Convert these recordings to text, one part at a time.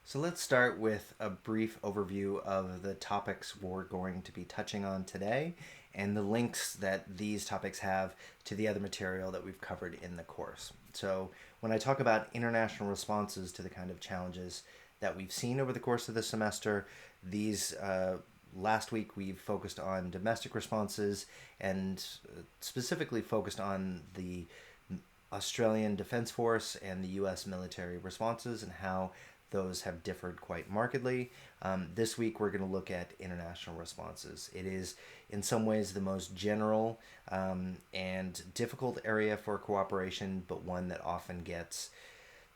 So let's start with a brief overview of the topics we're going to be touching on today and the links that these topics have to the other material that we've covered in the course. So when I talk about international responses to the kind of challenges that we've seen over the course of the semester, these last week we've focused on domestic responses and specifically focused on the Australian Defence Force and the U.S. military responses and how those have differed quite markedly. This week, we're going to look at international responses. It is, in some ways, the most general and difficult area for cooperation, but one that often gets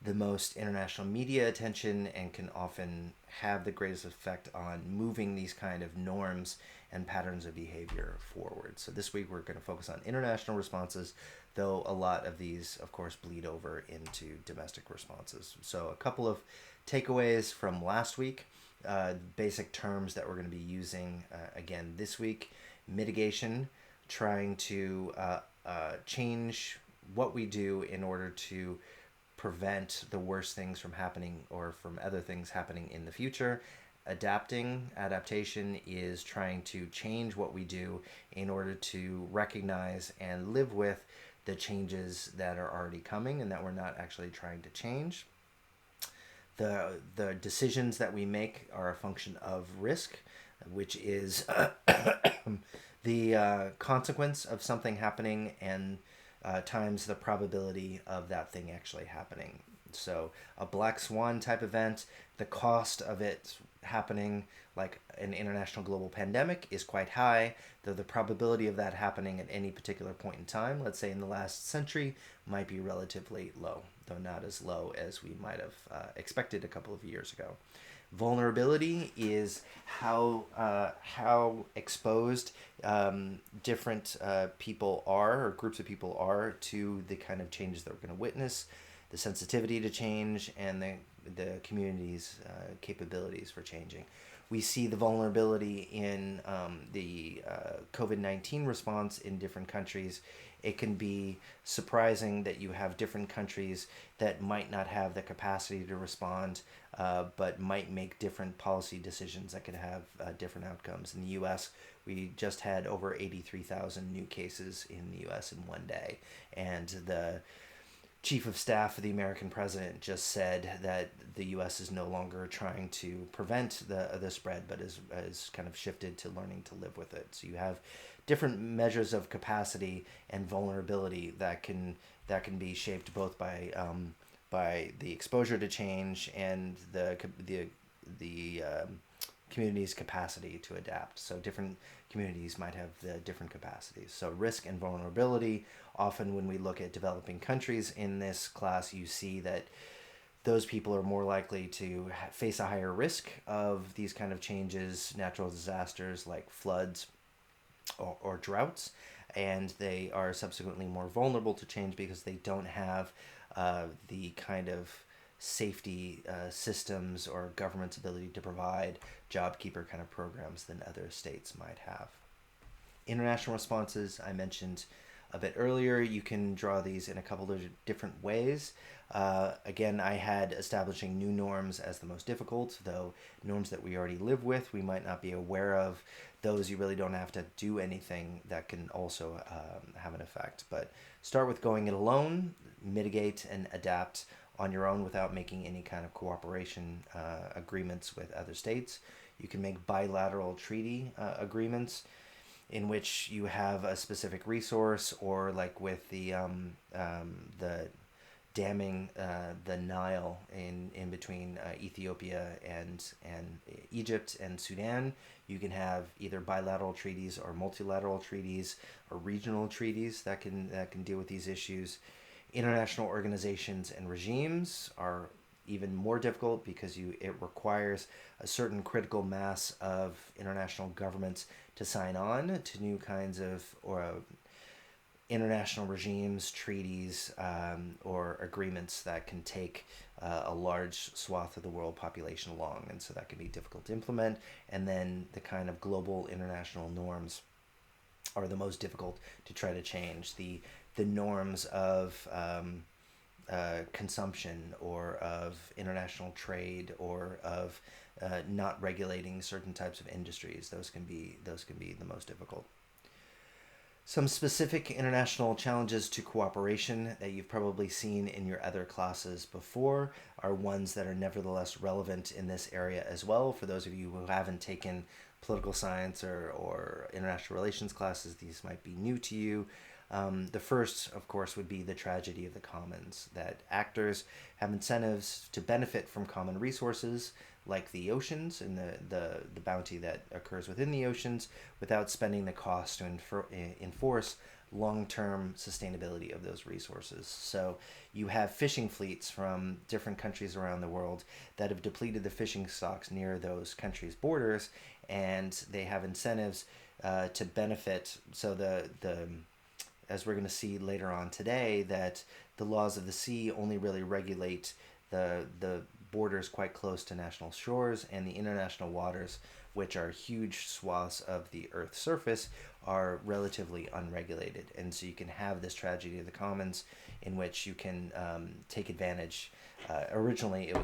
the most international media attention and can often have the greatest effect on moving these kind of norms and patterns of behavior forward. So this week we're going to focus on international responses, though a lot of these, of course, bleed over into domestic responses. So a couple of takeaways from last week, basic terms that we're going to be using again this week: mitigation, trying to change what we do in order to prevent the worst things from happening or from other things happening in the future. Adaptation is trying to change what we do in order to recognize and live with the changes that are already coming and that we're not actually trying to change. The decisions that we make are a function of risk, which is the consequence of something happening and times the probability of that thing actually happening. So a black swan type event, the cost of it happening, like an international global pandemic, is quite high, though the probability of that happening at any particular point in time, let's say in the last century, might be relatively low, though not as low as we might have expected a couple of years ago. Vulnerability is how exposed different people are, or groups of people are, to the kind of changes that we're going to witness, the sensitivity to change, and the community's capabilities for changing. We see the vulnerability in the COVID-19 response in different countries. It can be surprising that you have different countries that might not have the capacity to respond, but might make different policy decisions that could have different outcomes. In the U.S., we just had over 83,000 new cases in the U.S. in one day, and the chief of staff of the American president just said that the U.S. is no longer trying to prevent the spread, but is kind of shifted to learning to live with it. So you have different measures of capacity and vulnerability that can be shaped both by the exposure to change and the community's capacity to adapt. So different communities might have the different capacities. So risk and vulnerability. Often when we look at developing countries in this class, you see that those people are more likely to face a higher risk of these kind of changes, natural disasters like floods or droughts, and they are subsequently more vulnerable to change because they don't have the kind of safety systems or government's ability to provide job keeper kind of programs than other states might have. International responses, I mentioned a bit earlier. You can draw these in a couple of different ways. Again, I had establishing new norms as the most difficult, though norms that we already live with, we might not be aware of. Those you really don't have to do anything that can also have an effect. But start with going it alone, mitigate and adapt on your own without making any kind of cooperation agreements with other states. You can make bilateral treaty agreements in which you have a specific resource, or like with the damming the Nile in between Ethiopia and Egypt and Sudan. You can have either bilateral treaties or multilateral treaties or regional treaties that can deal with these issues. International organizations and regimes are even more difficult because it requires a certain critical mass of international governments to sign on to new kinds of international regimes, treaties, or agreements that can take a large swath of the world population along, and so that can be difficult to implement. And then the kind of global international norms are the most difficult to try to change. The norms of consumption or of international trade or of not regulating certain types of industries. Those can be the most difficult. Some specific international challenges to cooperation that you've probably seen in your other classes before are ones that are nevertheless relevant in this area as well. For those of you who haven't taken political science or international relations classes, these might be new to you. The first, of course, would be the tragedy of the commons, that actors have incentives to benefit from common resources like the oceans and the bounty that occurs within the oceans without spending the cost to enforce long-term sustainability of those resources. So you have fishing fleets from different countries around the world that have depleted the fishing stocks near those countries' borders, and they have incentives to benefit. So the as we're going to see later on today, that the laws of the sea only really regulate the borders quite close to national shores, and the international waters, which are huge swaths of the Earth's surface, are relatively unregulated. And so you can have this tragedy of the commons in which you can take advantage. Originally,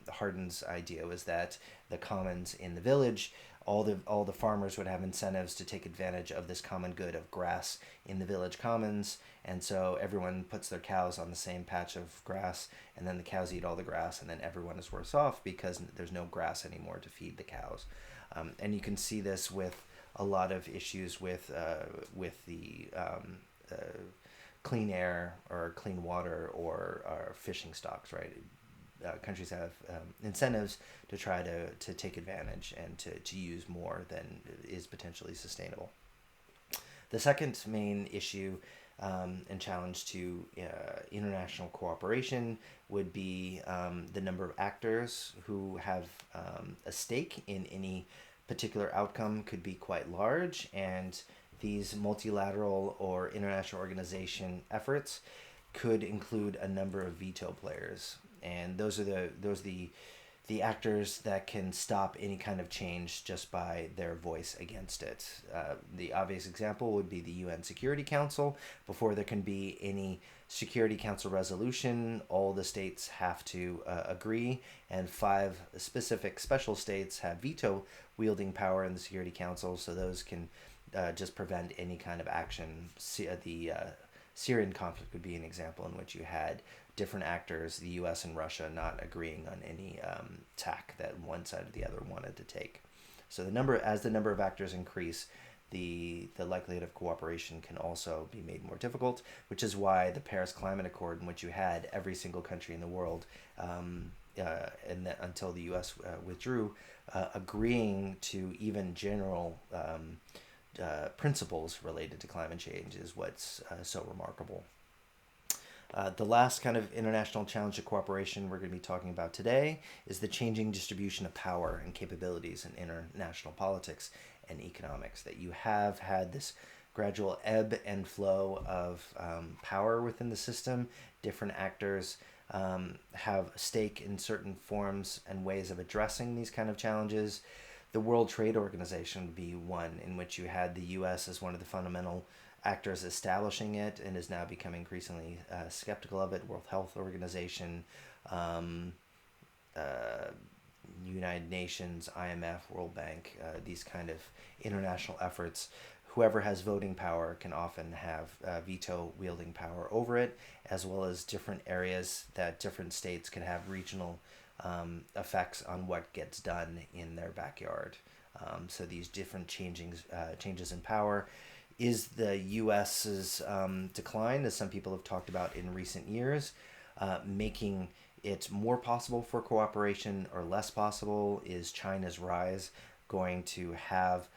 Hardin's idea was that the commons in the village, all the farmers would have incentives to take advantage of this common good of grass in the village commons, and so everyone puts their cows on the same patch of grass, and then the cows eat all the grass, and then everyone is worse off because there's no grass anymore to feed the cows. And you can see this with a lot of issues with the clean air or clean water or fishing stocks, right? Countries have incentives to try to take advantage and to use more than is potentially sustainable. The second main issue and challenge to international cooperation would be the number of actors who have a stake in any particular outcome could be quite large, and these multilateral or international organization efforts could include a number of veto players, and those are the actors that can stop any kind of change just by their voice against it. The obvious example would be the UN Security Council. Before there can be any Security Council resolution, all the states have to agree, and 5 specific special states have veto wielding power in the Security Council, so those can just prevent any kind of action. The Syrian conflict would be an example in which you had different actors, the U.S. and Russia, not agreeing on any tack that one side or the other wanted to take. So as the number of actors increase, the likelihood of cooperation can also be made more difficult, which is why the Paris Climate Accord, in which you had every single country in the world, until the U.S. withdrew, agreeing to even general principles related to climate change is what's so remarkable. The last kind of international challenge to cooperation we're going to be talking about today is the changing distribution of power and capabilities in international politics and economics. That you have had this gradual ebb and flow of power within the system. Different actors have a stake in certain forms and ways of addressing these kind of challenges. The World Trade Organization would be one in which you had the U.S. as one of the fundamental actors establishing it, and is now becoming increasingly skeptical of it. World Health Organization, United Nations, IMF, World Bank, these kind of international efforts. Whoever has voting power can often have veto wielding power over it, as well as different areas that different states can have regional effects on what gets done in their backyard. So these different changes in power is the U.S.'s decline, as some people have talked about in recent years, making it more possible for cooperation or less possible? Is China's rise going to have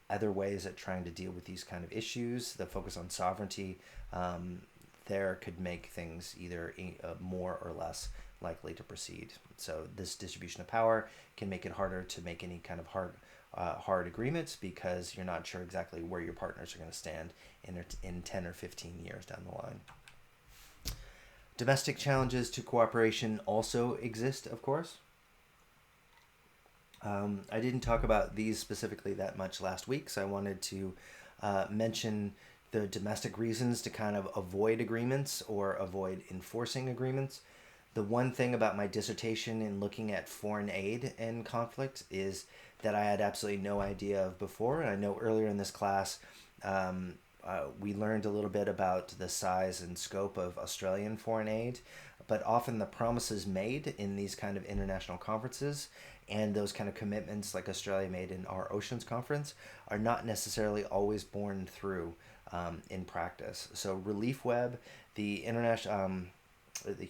other ways at trying to deal with these kind of issues? The focus on sovereignty there could make things either more or less likely to proceed. So this distribution of power can make it harder to make any kind of hard agreements, because you're not sure exactly where your partners are going to stand in 10 or 15 years down the line. Domestic challenges to cooperation also exist, of course. I didn't talk about these specifically that much last week, so I wanted to mention the domestic reasons to kind of avoid agreements or avoid enforcing agreements. The one thing about my dissertation in looking at foreign aid in conflict is that I had absolutely no idea of before. And I know earlier in this class, we learned a little bit about the size and scope of Australian foreign aid, but often the promises made in these kind of international conferences and those kind of commitments like Australia made in our Oceans Conference are not necessarily always borne through in practice. So Relief Web, the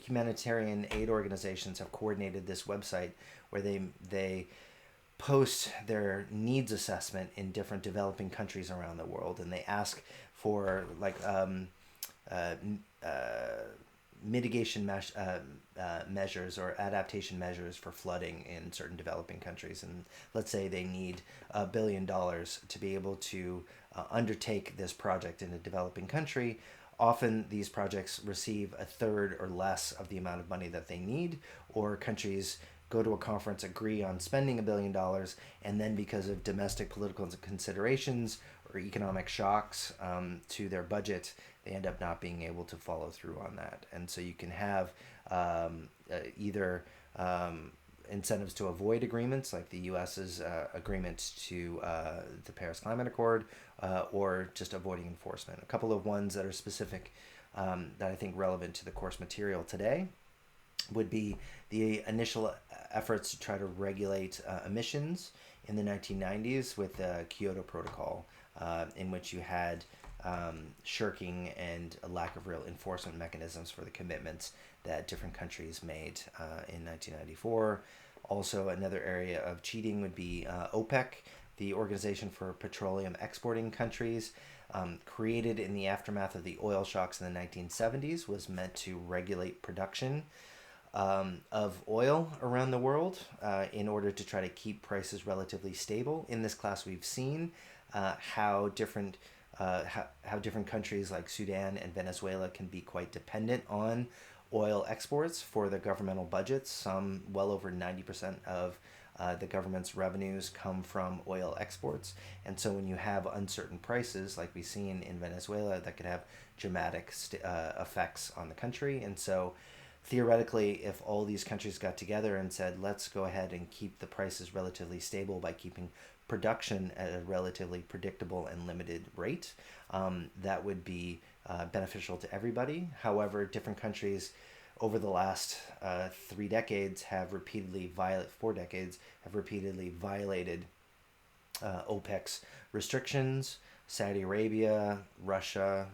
humanitarian aid organizations have coordinated this website where they post their needs assessment in different developing countries around the world, and they ask for like uh, mitigation measures or adaptation measures for flooding in certain developing countries. And let's say they need $1 billion to be able to undertake this project in a developing country. Often these projects receive a third or less of the amount of money that they need, or countries go to a conference, agree on spending $1 billion, and then because of domestic political considerations or economic shocks to their budget, they end up not being able to follow through on that. And so you can have either incentives to avoid agreements, like the U.S.'s agreement to the Paris Climate Accord, or just avoiding enforcement. A couple of ones that are specific that I think relevant to the course material today would be the initial efforts to try to regulate emissions in the 1990s with the Kyoto Protocol, in which you had shirking and a lack of real enforcement mechanisms for the commitments that different countries made in 1994. Also, another area of cheating would be OPEC, the Organization for Petroleum Exporting Countries, created in the aftermath of the oil shocks in the 1970s, was meant to regulate production of oil around the world in order to try to keep prices relatively stable. In this class, we've seen how different countries like Sudan and Venezuela can be quite dependent on oil exports for their governmental budgets. Some well over 90% of the government's revenues come from oil exports. And so when you have uncertain prices, like we've seen in Venezuela, that could have dramatic effects on the country. And so theoretically, if all these countries got together and said, let's go ahead and keep the prices relatively stable by keeping production at a relatively predictable and limited rate, that would be beneficial to everybody. However, different countries over the last 4 decades have repeatedly violated OPEC's restrictions. Saudi Arabia, Russia,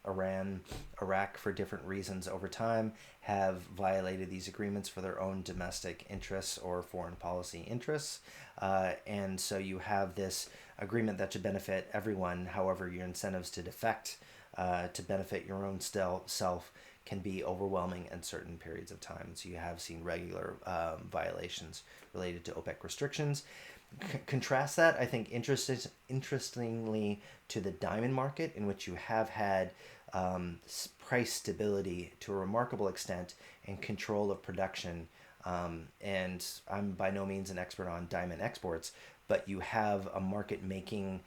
Iran, Iraq, for different reasons over time, have violated these agreements for their own domestic interests or foreign policy interests. And so you have this agreement that should benefit everyone. However, your incentives to defect to benefit your own self can be overwhelming in certain periods of time. So you have seen regular violations related to OPEC restrictions. Contrast that, I think, interestingly, to the diamond market, in which you have had price stability to a remarkable extent and control of production. And I'm by no means an expert on diamond exports, but you have a market-making,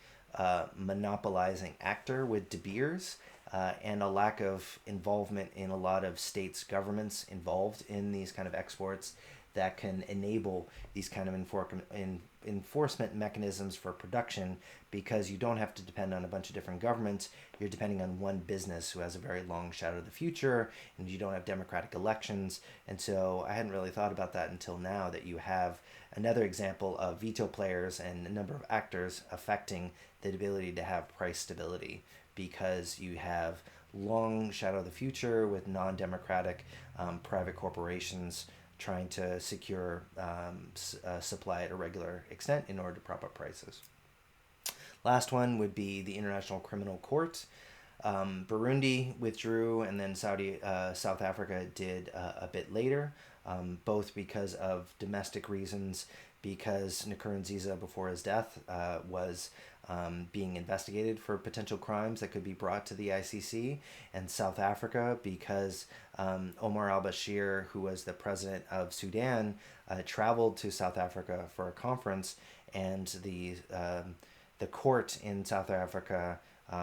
monopolizing actor with De Beers, and a lack of involvement in a lot of states' governments involved in these kind of exports that can enable these kind of enforcement mechanisms for production, because you don't have to depend on a bunch of different governments. You're depending on one business who has a very long shadow of the future, and you don't have democratic elections. And so I hadn't really thought about that until now, that you have another example of veto players and a number of actors affecting the ability to have price stability, because you have long shadow of the future with non-democratic private corporations trying to secure supply at a regular extent in order to prop up prices. Last one would be the International Criminal Court. Burundi withdrew, and then South Africa did a bit later, both because of domestic reasons, because Nkurunziza, before his death, was being investigated for potential crimes that could be brought to the ICC, and South Africa because Omar al-Bashir, who was the president of Sudan, traveled to South Africa for a conference, and the court in South Africa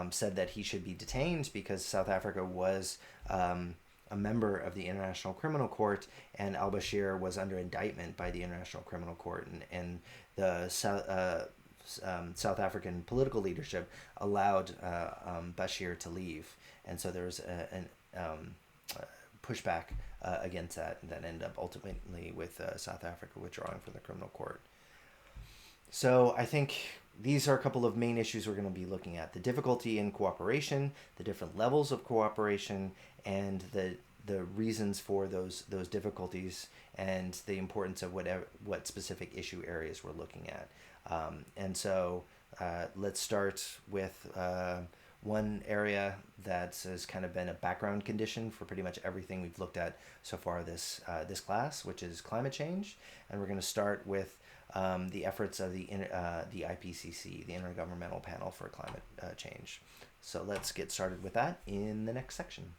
said that he should be detained because South Africa was a member of the International Criminal Court, and al-Bashir was under indictment by the International Criminal Court, and the South African political leadership allowed Bashir to leave, and so there was an pushback against that ended up ultimately with South Africa withdrawing from the criminal court. So I think these are a couple of main issues we're going to be looking at: the difficulty in cooperation, the different levels of cooperation, and the reasons for those difficulties, and the importance of what specific issue areas we're looking at. And so let's start with one area that has kind of been a background condition for pretty much everything we've looked at so far this class, which is climate change. And we're going to start with the efforts of the IPCC, the Intergovernmental Panel for Climate Change. So let's get started with that in the next section.